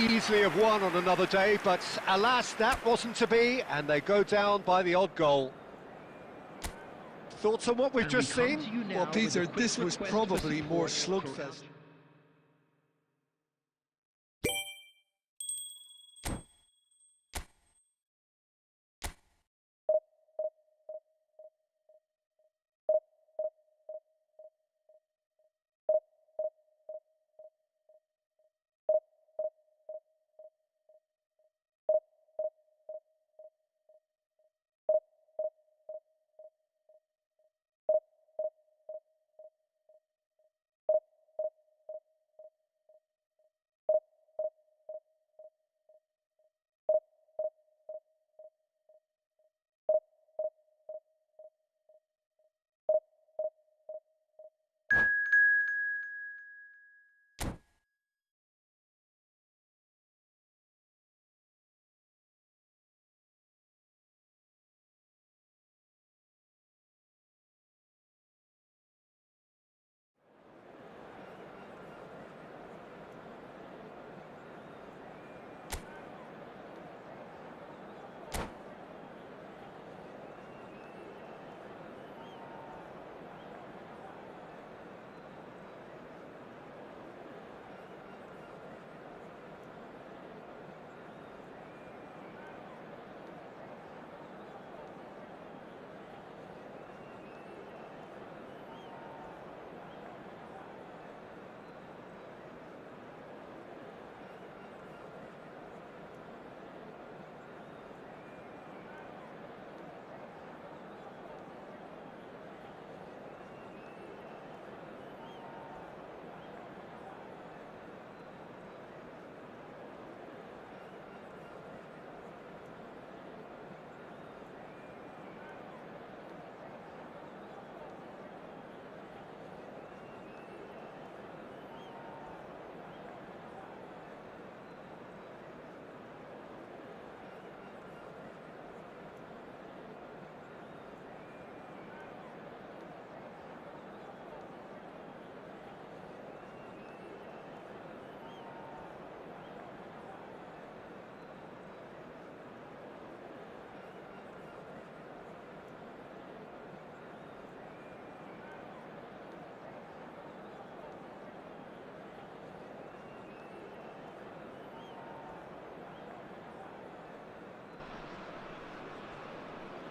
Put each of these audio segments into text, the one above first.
Easily have won on another day, but alas, that wasn't to be, and they go down by the odd goal. Thoughts on what we've just seen? Well, Peter, this was probably more slugfest.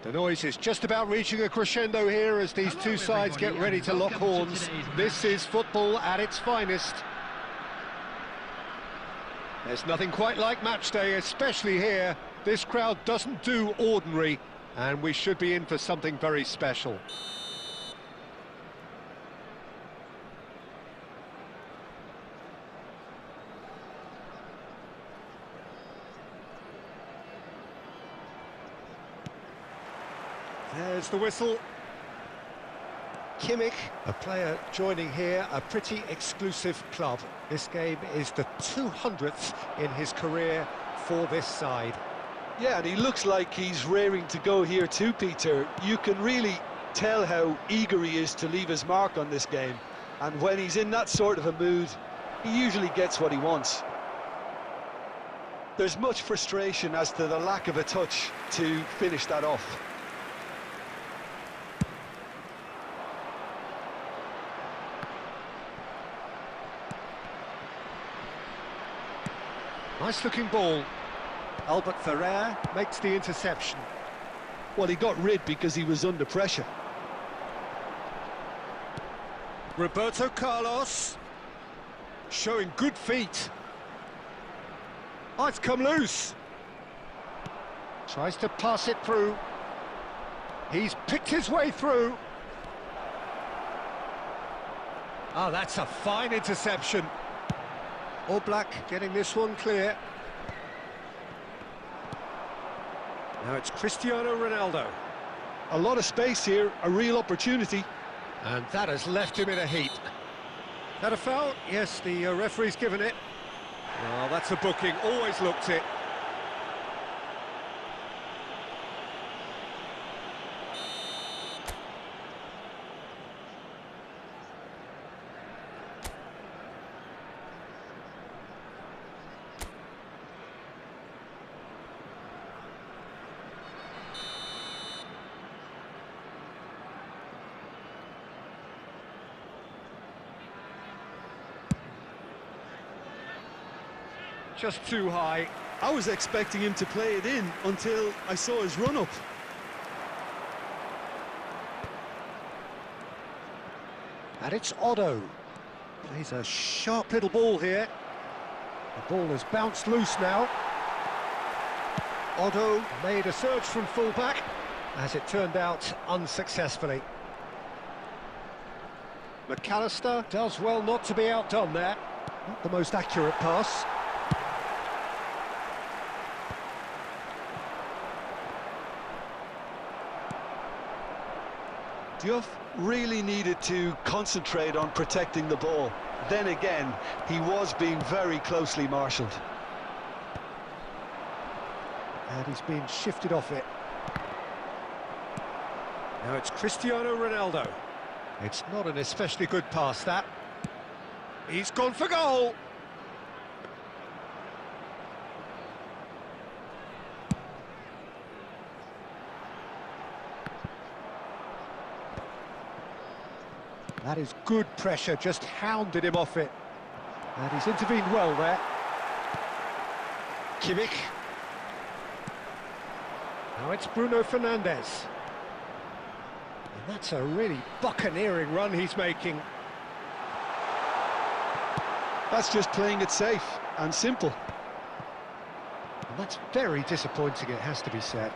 The noise is just about reaching a crescendo here as these two sides get ready to lock horns. This is football at its finest. There's nothing quite like match day, especially here. This crowd doesn't do ordinary, and we should be in for something very special. There's the whistle. Kimmich, a player joining here, a pretty exclusive club. This game is the 200th in his career for this side. Yeah, and he looks like he's raring to go here too, Peter. You can really tell how eager he is to leave his mark on this game. And when he's in that sort of a mood, he usually gets what he wants. There's much frustration as to the lack of a touch to finish that off. Nice-looking ball. Albert Ferrer makes the interception. Well, he got rid because he was under pressure. Roberto Carlos, showing good feet. Oh, it's come loose. Tries to pass it through. He's picked his way through. Oh, that's a fine interception. Oblak getting this one clear. Now it's Cristiano Ronaldo. A lot of space here, a real opportunity. And that has left him in a heap. That a foul? Yes, the referee's given it. Oh, that's a booking, always looked it. just too high. I was expecting him to play it in until I saw his run-up. And it's Otto. Plays a sharp little ball here. The ball has bounced loose now. Otto made a surge from full-back, as it turned out unsuccessfully. McAllister does well not to be outdone there. Not the most accurate pass. Diouf really needed to concentrate on protecting the ball. Then again, he was being very closely marshalled. And he's been shifted off it. Now it's Cristiano Ronaldo. It's not an especially good pass, that. He's gone for goal! That is good pressure, just hounded him off it. And he's intervened well there. Kimmich. Now it's Bruno Fernandes. And that's a really buccaneering run he's making. That's just playing it safe and simple. And that's very disappointing, it has to be said.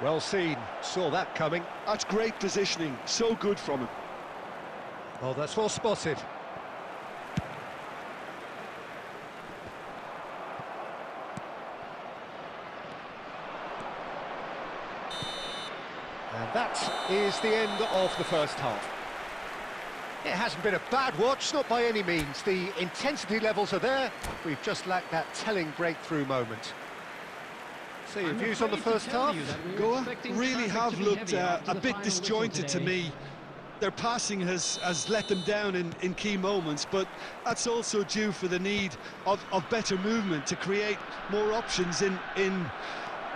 Well seen, saw that coming. That's great positioning, so good from him. Oh, that's well spotted. And that is the end of the first half. It hasn't been a bad watch, not by any means. The intensity levels are there. We've just lacked that telling breakthrough moment. So your views on the first half? Goa really have looked a bit disjointed to me. Their passing has let them down in key moments, but that's also due for the need of better movement to create more options in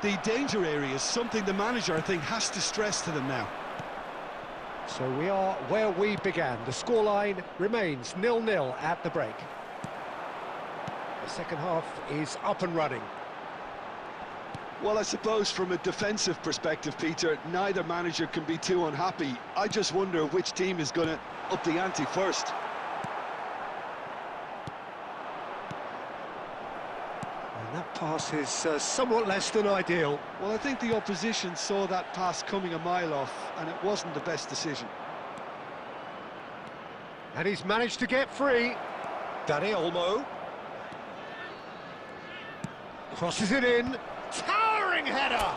the danger areas, something the manager, I think, has to stress to them now. So we are where we began. The scoreline remains 0-0 at the break. The second half is up and running. Well, I suppose from a defensive perspective, Peter, neither manager can be too unhappy. I just wonder which team is going to up the ante first. And that pass is somewhat less than ideal. Well, I think the opposition saw that pass coming a mile off, and it wasn't the best decision. And he's managed to get free. Dani Olmo. Crosses it in. Towering header!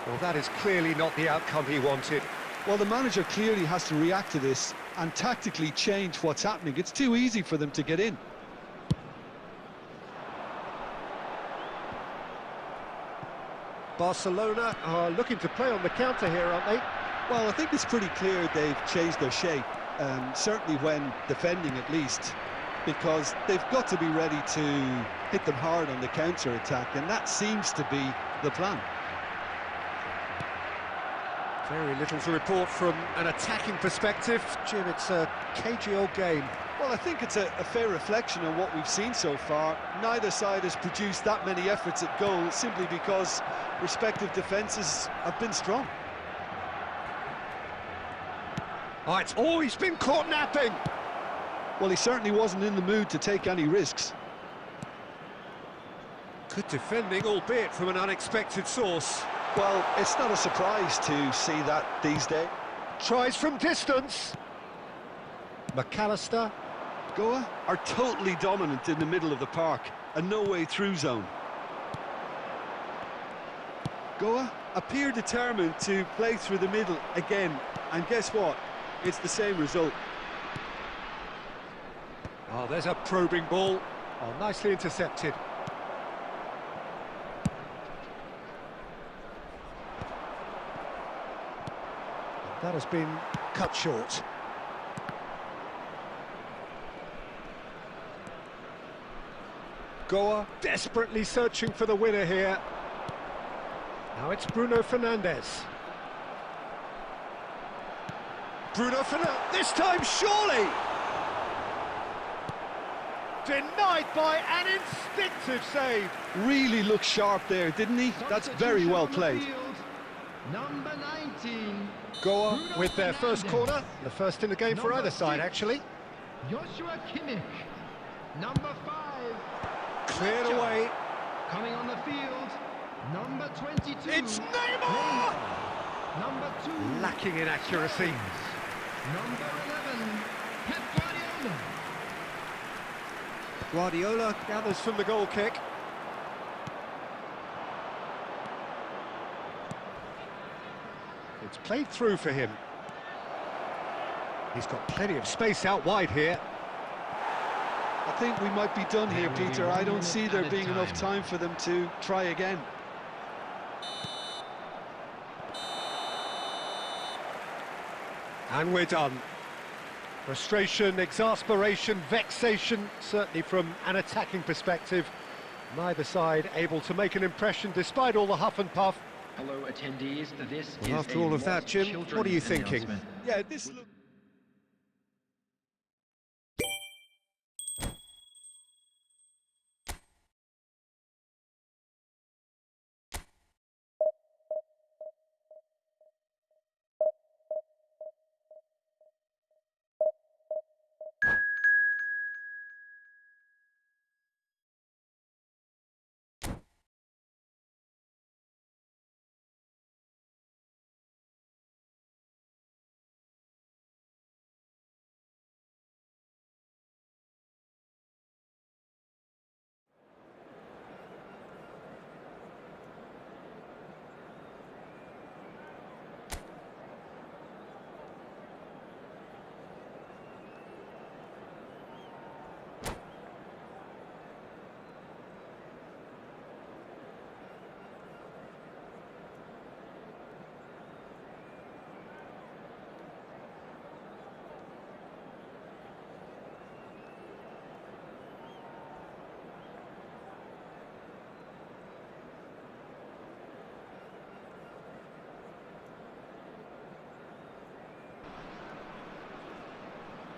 Well, that is clearly not the outcome he wanted. Well, the manager clearly has to react to this and tactically change what's happening. It's too easy for them to get in. Barcelona are looking to play on the counter here, aren't they? Well, I think it's pretty clear they've changed their shape, certainly when defending at least, because they've got to be ready to hit them hard on the counter-attack, and that seems to be the plan. Very little to report from an attacking perspective. Jim, it's a cagey old game. Well, I think it's a fair reflection on what we've seen so far. Neither side has produced that many efforts at goal simply because respective defences have been strong. Oh, it's always been caught napping. Well, he certainly wasn't in the mood to take any risks. Good defending, albeit from an unexpected source. Well, it's not a surprise to see that these days. Tries from distance. McAllister. Goa are totally dominant in the middle of the park, a no-way-through zone. Goa appear determined to play through the middle again, and guess what? It's the same result. Oh, there's a probing ball. Oh, nicely intercepted. That has been cut short. Goa desperately searching for the winner here. Now it's Bruno Fernandes. Bruno Fernandes, this time surely! Denied by an instinctive save. Really looked sharp there, didn't he? That's very well played. Number 19. Goa with their first corner, the first in the game for either side, actually. Joshua Kimmich. Number 5. Cleared away. Coming on the field. Number 22. It's Neymar! Number 2. Lacking in accuracy. Number 11. Pep Guardiola. Guardiola gathers from the goal kick. It's played through for him. He's got plenty of space out wide here. I think we might be done here, Peter. I don't see there being enough time for them to try again. And we're done. Frustration, exasperation, vexation, certainly from an attacking perspective. Neither side able to make an impression despite all the huff and puff. Hello attendees, this Well, is after all of that, Jim, what are you children's thinking? announcement. Yeah, this looks...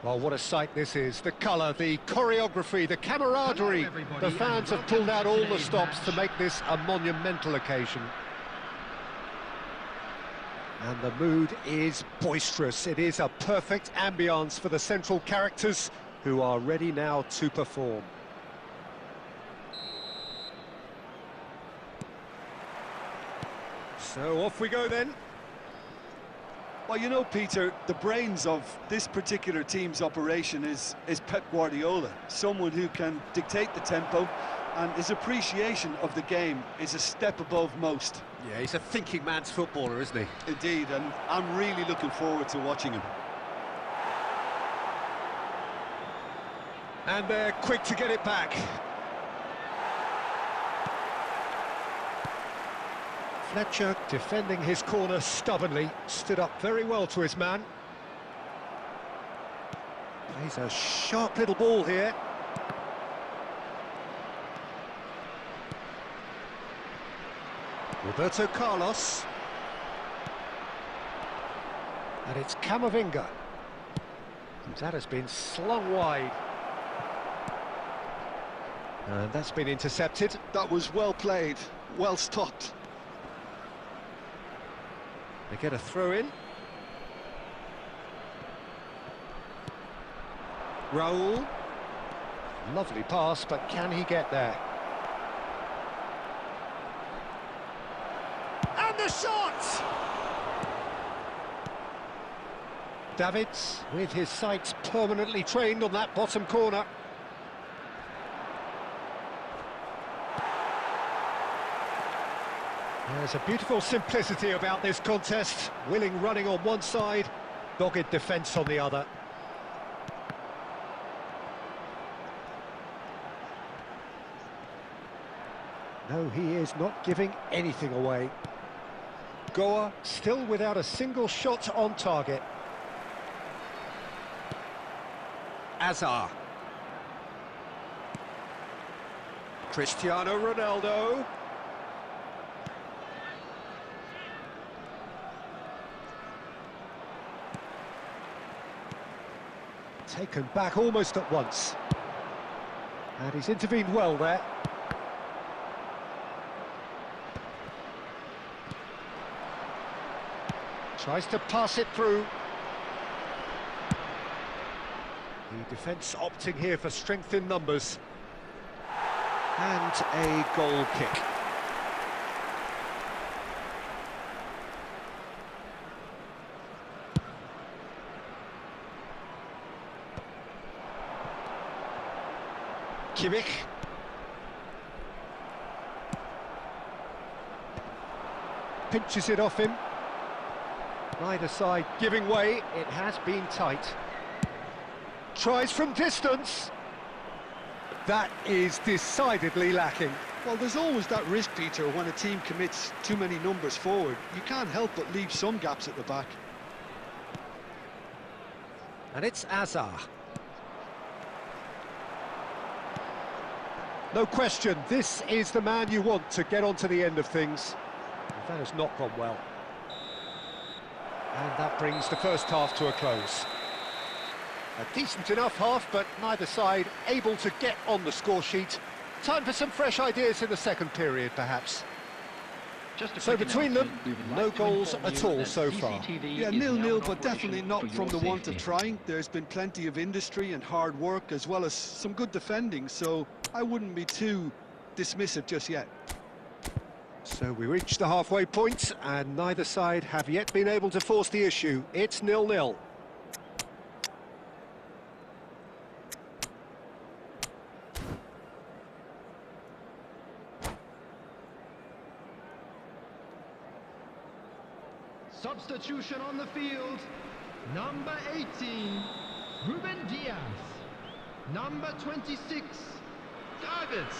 Well, what a sight this is. The colour, the choreography, the camaraderie. The fans have pulled out all the stops to make this a monumental occasion. And the mood is boisterous. It is a perfect ambience for the central characters who are ready now to perform. So off we go then. Well, you know, Peter, the brains of this particular team's operation is Pep Guardiola, someone who can dictate the tempo, and his appreciation of the game is a step above most. Yeah, he's a thinking man's footballer, isn't he? Indeed, and I'm really looking forward to watching him. And they're quick to get it back. Fletcher defending his corner stubbornly, stood up very well to his man. Plays a sharp little ball here. Roberto Carlos. And it's Camavinga. That has been slung wide. And that's been intercepted. That was well played, well stopped. They get a throw in. Raul. Lovely pass, but can he get there? And the shot! Davids, with his sights permanently trained on that bottom corner. There's a beautiful simplicity about this contest. Willing running on one side, dogged defence on the other. No, he is not giving anything away. Goa still without a single shot on target. Azar. Cristiano Ronaldo. Taken back almost at once. And he's intervened well there. Tries to pass it through. The defence opting here for strength in numbers. And a goal kick. Kimmich. Pinches it off him. Neither side giving way. It has been tight. Tries from distance. That is decidedly lacking. Well, there's always that risk, Peter, when a team commits too many numbers forward. You can't help but leave some gaps at the back. And it's Azar. No question, this is the man you want to get onto the end of things. And that has not gone well. And that brings the first half to a close. A decent enough half, but neither side able to get on the score sheet. Time for some fresh ideas in the second period, perhaps. So between them, no goals at all so far. Yeah, 0-0, but definitely not from the want of trying. There's been plenty of industry and hard work, as well as some good defending, so I wouldn't be too dismissive just yet. So we reach the halfway point, and neither side have yet been able to force the issue. It's 0-0. Substitution on the field. Number 18, Ruben Diaz. Number 26, Davids.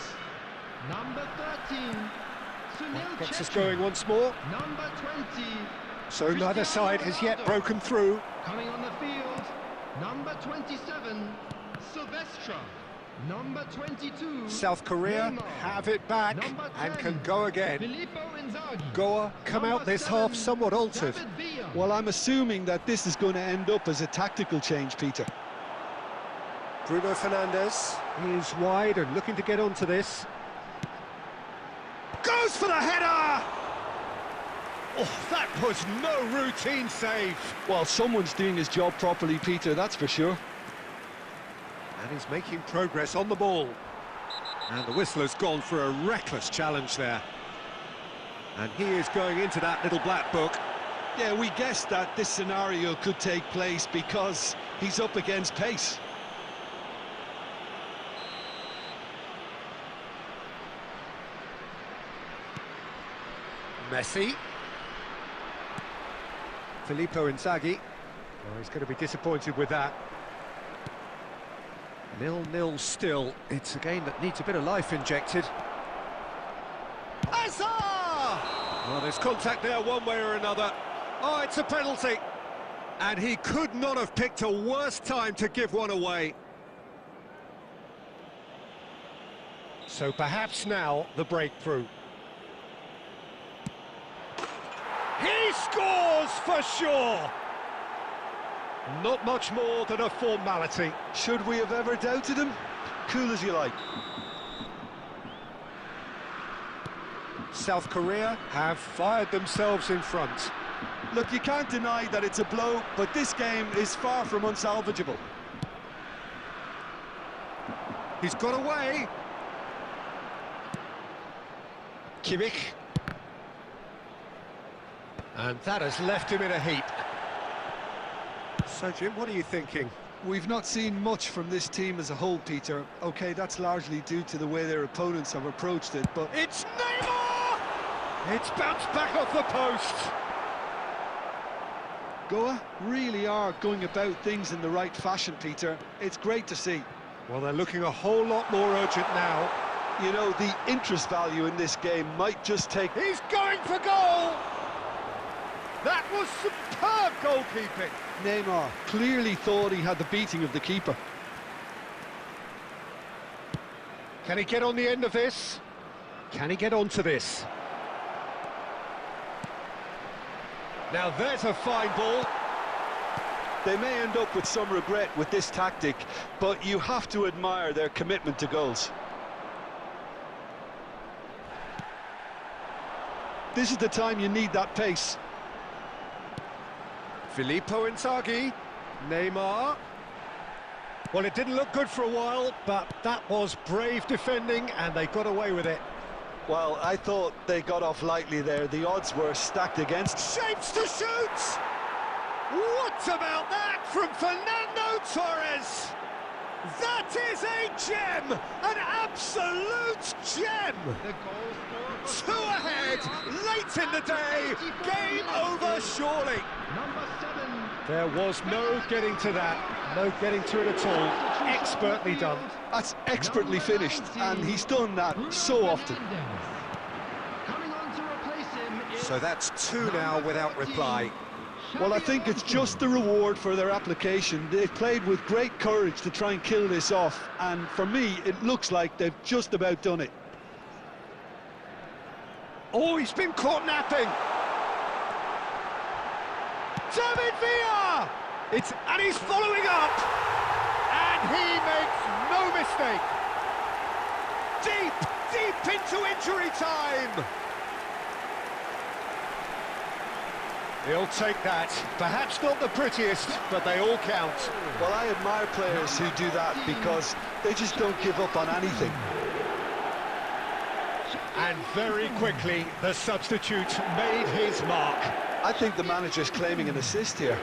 Number 13, Sunil Gets us Chechu. going once more. Number 20. So neither Cristiano side has yet Ronaldo. broken through. Coming on the field, number 27, Silvestre. Number 22, South Korea Neymar. have it back Number and 10, can go again. Filippo Inzaghi. Goa come out this half somewhat altered. David Villa. Well, I'm assuming that this is going to end up as a tactical change, Peter. Bruno Fernandes is wide and looking to get onto this. Goes for the header! Oh, that was no routine save. Well, someone's doing his job properly, Peter, that's for sure. And he's making progress on the ball. And the whistler's gone for a reckless challenge there. And he is going into that little black book. Yeah, we guessed that this scenario could take place because he's up against pace. Messi. Filippo Inzaghi. Oh, he's going to be disappointed with that. 0-0 still. It's a game that needs a bit of life injected. Azar! Well, there's contact there one way or another. Oh, it's a penalty. And he could not have picked a worse time to give one away. So perhaps now the breakthrough. He scores for sure! Not much more than a formality. Should we have ever doubted him? Cool as you like. South Korea have fired themselves in front. Look, you can't deny that it's a blow, but this game is far from unsalvageable. He's got away. Kimmich. And that has left him in a heap. So, Jim, what are you thinking? We've not seen much from this team as a whole, Peter. OK, that's largely due to the way their opponents have approached it, but... It's Neymar! It's bounced back off the post. Goa really are going about things in the right fashion, Peter. It's great to see. Well, they're looking a whole lot more urgent now. You know, the interest value in this game might just take... He's going for goal! That was superb goalkeeping. Neymar clearly thought he had the beating of the keeper. Can he get on the end of this? Can he get onto this? Now there's a fine ball. They may end up with some regret with this tactic, but you have to admire their commitment to goals. This is the time you need that pace. Filippo Inzaghi, Neymar. Well, it didn't look good for a while, but that was brave defending, and they got away with it. Well, I thought they got off lightly there. The odds were stacked against. Shapes to shoot! What about that from Fernando Torres? That is a gem! An absolute gem! The goal scorer. Two ahead, late in the day, game over surely. Number 7. There was no getting to that, no getting to it at all. Expertly done. That's expertly finished, and he's done that so often. Coming on to replace him is So that's 2 now without reply. Well, I think it's just the reward for their application. They've played with great courage to try and kill this off, and for me, it looks like they've just about done it. Oh, he's been caught napping. David Villa! And he's following up. And he makes no mistake. Deep into injury time. He'll take that. Perhaps not the prettiest, but they all count. Well, I admire players who do that because they just don't give up on anything. And very quickly, the substitute made his mark. I think the manager's claiming an assist here.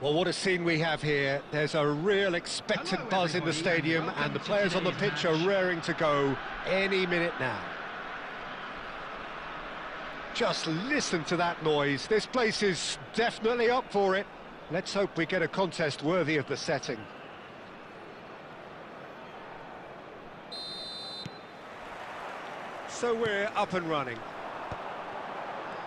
Well, what a scene we have here. There's a real expectant buzz in the stadium, and the players on the pitch are raring to go any minute now. Just listen to that noise. This place is definitely up for it. Let's hope we get a contest worthy of the setting. So we're up and running.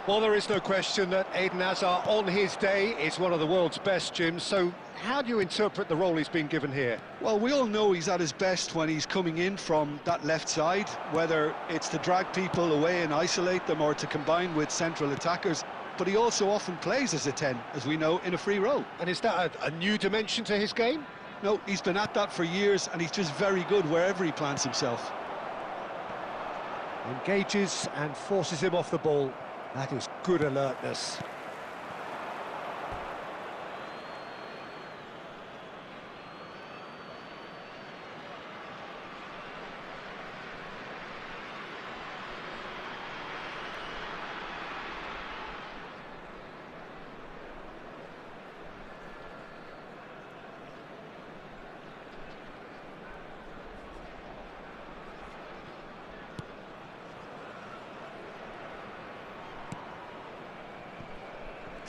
Well, there is no question that Eden Hazard, on his day, is one of the world's best, Jim. So how do you interpret the role he's been given here? Well, we all know he's at his best when he's coming in from that left side, whether it's to drag people away and isolate them or to combine with central attackers. But he also often plays as a 10, as we know, in a free role. And is that a new dimension to his game? No, he's been at that for years, and he's just very good wherever he plants himself. Engages and forces him off the ball. That is good alertness.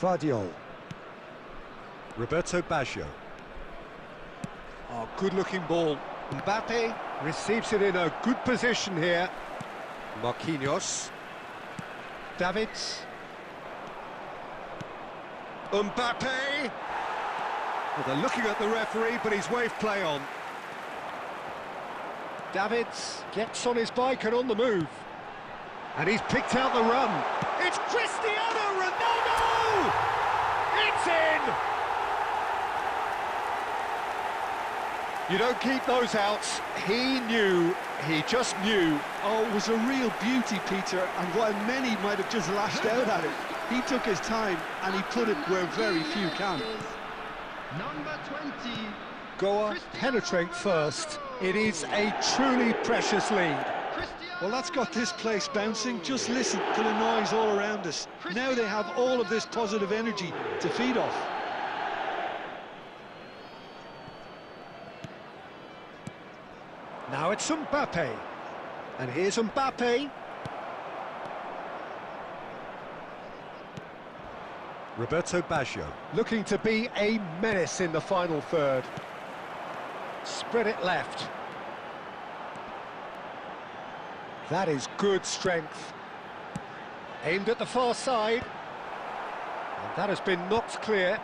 Guardiol. Roberto Baggio. Oh, good-looking ball. Mbappe receives it in a good position here. Marquinhos. Davids. Mbappe! Well, they're looking at the referee, but he's waved play on. Davids gets on his bike and on the move. And he's picked out the run. It's Cristiano Ronaldo! It's in! You don't keep those outs. He knew, he just knew. Oh, it was a real beauty, Peter, and while many might have just lashed out at it, he took his time and he put it where very few can. Number 20. Goa penetrate first. It is a truly precious lead. Well, that's got this place bouncing. Just listen to the noise all around us. Now they have all of this positive energy to feed off. Now it's Mbappe. And here's Mbappe. Roberto Baggio, looking to be a menace in the final third. Spread it left. That is good strength. Aimed at the far side. And that has been knocked clear.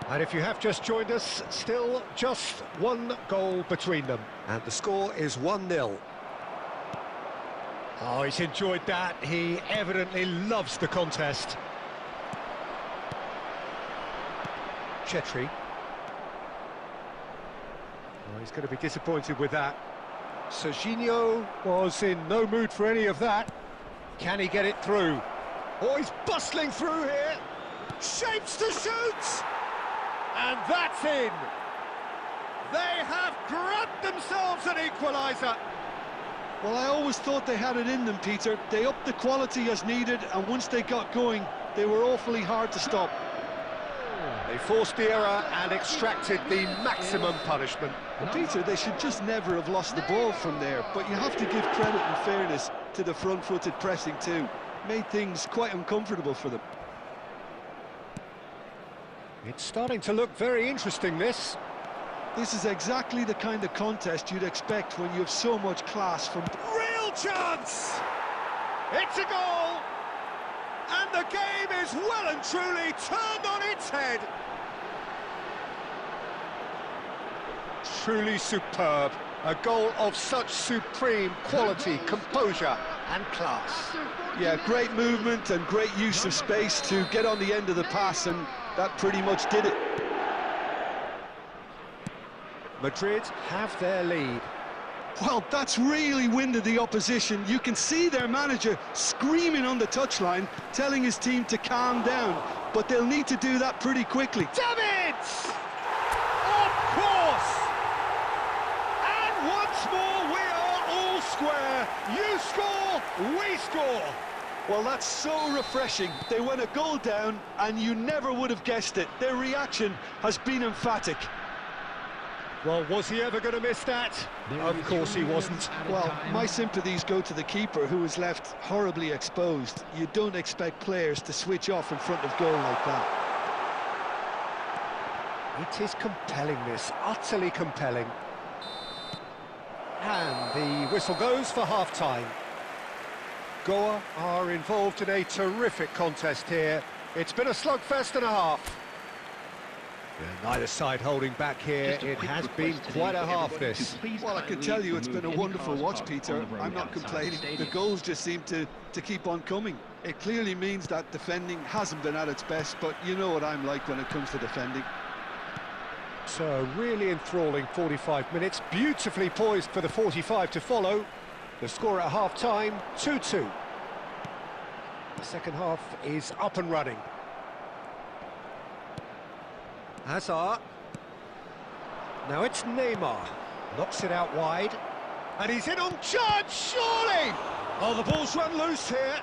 And if you have just joined us, still just one goal between them. And the score is 1-0. Oh, he's enjoyed that. He evidently loves the contest. Chetri. Oh, he's going to be disappointed with that. Serginho was in no mood for any of that. Can he get it through? Oh, he's bustling through here. Shapes to shoot! And that's in. They have grabbed themselves an equaliser. Well, I always thought they had it in them, Peter. They upped the quality as needed, and once they got going, they were awfully hard to stop. They forced the error and extracted the maximum punishment. Well, Peter, they should just never have lost the ball from there, but you have to give credit and fairness to the front-footed pressing too. Made things quite uncomfortable for them. It's starting to look very interesting, this. This is exactly the kind of contest you'd expect when you have so much class from... Real chance! It's a goal! And the game is well and truly turned on its head. Truly superb. A goal of such supreme quality, composure and class. Yeah, great movement and great use of space to get on the end of the pass, and that pretty much did it. Madrid have their lead. Well, that's really winded the opposition. You can see their manager screaming on the touchline, telling his team to calm down, but they'll need to do that pretty quickly. Davids! Of course! And once more we are all square. You score, we score. Well, that's so refreshing. They went a goal down, and you never would have guessed it. Their reaction has been emphatic. Well, was he ever going to miss that? Of course he wasn't. Well, my sympathies go to the keeper, who was left horribly exposed. You don't expect players to switch off in front of goal like that. It is compelling, this, utterly compelling. And the whistle goes for half-time. Goa are involved in a terrific contest here. It's been a slugfest and a half. Yeah, neither side holding back here. It has been quite a half, this. Well, I can tell you it's been a wonderful watch, Peter. I'm not complaining. The goals just seem to keep on coming. It clearly means that defending hasn't been at its best, but you know what I'm like when it comes to defending. So, really enthralling 45 minutes, beautifully poised for the 45 to follow. The score at half-time, 2-2. The second half is up and running. Hazard. Now it's Neymar. Knocks it out wide. And he's in on charge, surely! Oh, the ball's run loose here.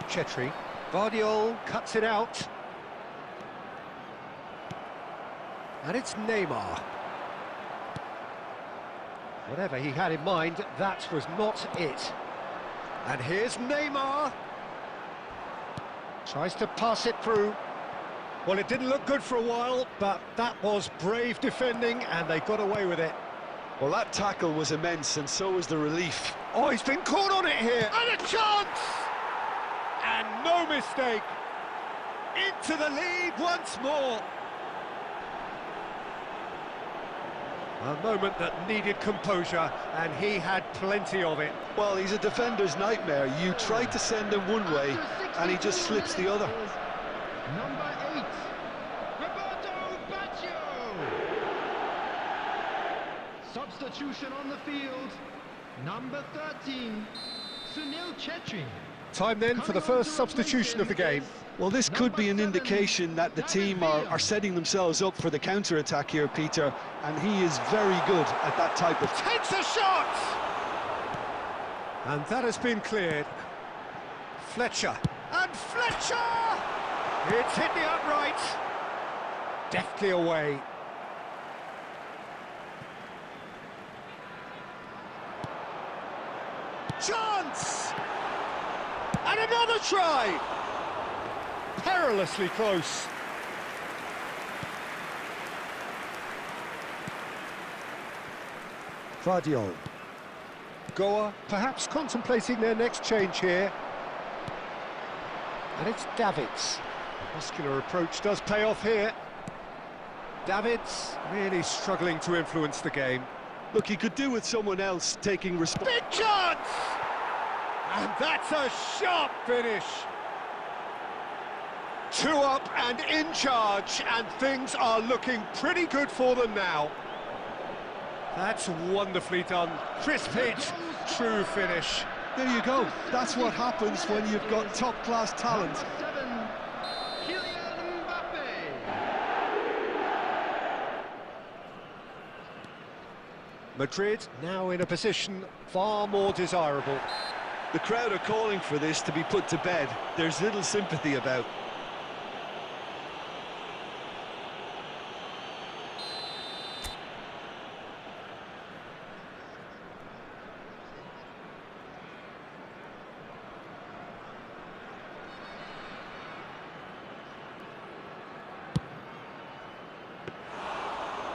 Chetri. Guardiol cuts it out. And it's Neymar. Whatever he had in mind, that was not it. And here's Neymar. Tries to pass it through. Well, it didn't look good for a while, but that was brave defending, and they got away with it. Well, that tackle was immense, and so was the relief. Oh, he's been caught on it here. And a chance! And no mistake. Into the lead once more. A moment that needed composure, and he had plenty of it. Well, he's a defender's nightmare. You try to send him one way, and he just slips the other. Number 8, Roberto Baggio. Substitution on the field. Number 13, Sunil Chetri. Time then for the first substitution of the game. Well, this could be an indication that the team are setting themselves up for the counter-attack here, Peter, and he is very good at that type of... Takes a shot! And that has been cleared. Fletcher. And Fletcher! It's hit the upright. Deftly away. Chance! And another try! Perilously close. Vardiol. Goa perhaps contemplating their next change here. And it's Davids. The muscular approach does pay off here. Davids really struggling to influence the game. Look, he could do with someone else taking Big chance! And that's a sharp finish. 2 up and in charge, and things are looking pretty good for them now. That's wonderfully done. Crisp hit, true finish. There you go. That's what happens when you've got top-class talent. Number 7, Kylian Mbappe. Madrid now in a position far more desirable. The crowd are calling for this to be put to bed. There's little sympathy about.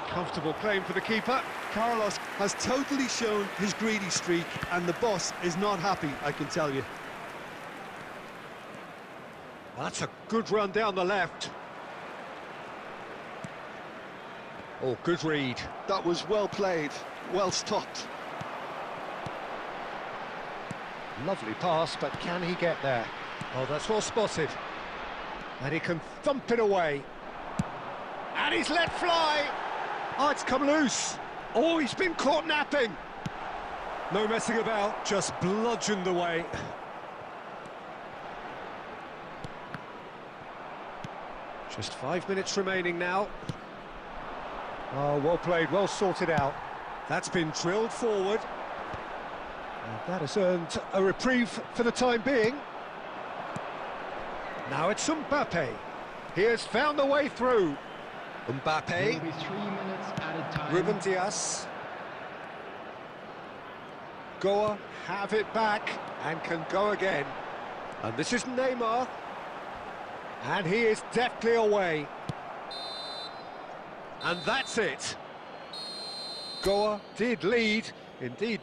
Comfortable claim for the keeper. Carlos has totally shown his greedy streak, and the boss is not happy, I can tell you. Well, that's a good run down the left. Oh, good read. That was well played, well stopped. Lovely pass, but can he get there? Oh, that's well spotted. And he can thump it away. And he's let fly. Oh, it's come loose. Oh, he's been caught napping. No messing about, just bludgeoned away. Just 5 minutes remaining now. Oh, well played, well sorted out. That's been drilled forward. And that has earned a reprieve for the time being. Now it's Mbappe. He has found the way through. Mbappe. There will be 3 minutes added time. Ruben Diaz. Goa have it back and can go again. And this is Neymar. And he is deftly away. And that's it. Goa did lead, indeed.